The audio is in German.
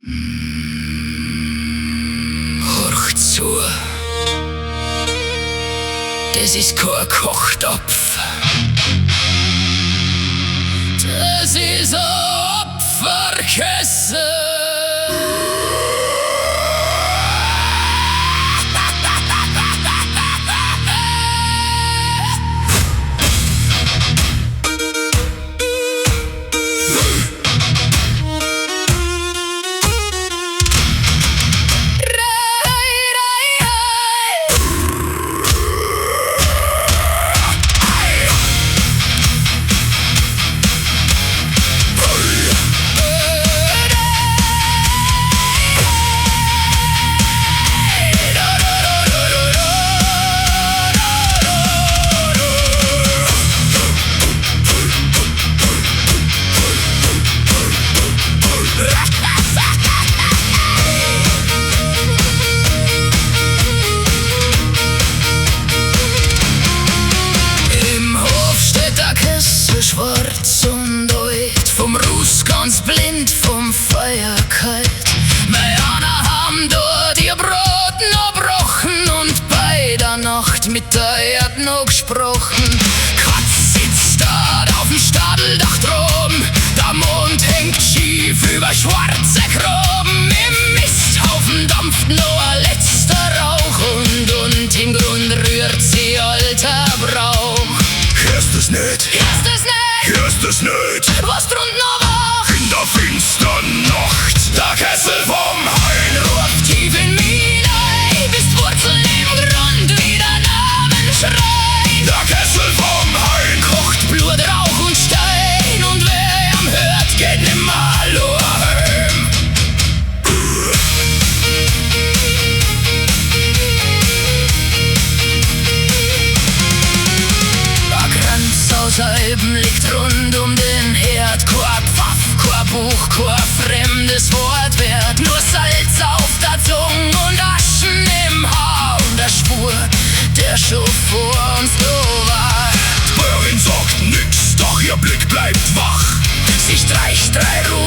Horch zu, das ist kein Kochtopf, das ist ein Opferkessel. Schwarz und alt, vom Ruß ganz blind, vom Feuer kalt. Meiner haben da die Brot noch gebrochen und bei der Nacht mit der Erd noch gesprochen. Katz sitzt da auf dem Stadeldach droben, der Mond hängt schief über schwarze Gruben. Im Misthaufen dampft noch ein letzter Rauch und im Grund rührt sie alter Brauch. Hörst du's nicht? Hörst du's nicht? Hörst du's nicht? Was drunten noch wach? In der finstern Nacht, der Kessel vom Hain ruft tief in mich ein, bis die Wurzeln im Grund wieder Namen schreien. Der Kessel vom Hain kocht Blut, Rauch und Stein, und wer ihn hört, geht nimmer heim. Ein Kranz aus Alben liegt rund um den Herd, kein Pfaff, kein Buch, kein fremdes Wort wert, nur Salz auf der Zunge und Aschen im Haar und der Spur, der schon vor uns da war. Die Bäuerin sagt nix, doch ihr Blick bleibt wach. Sie streicht 3 Runden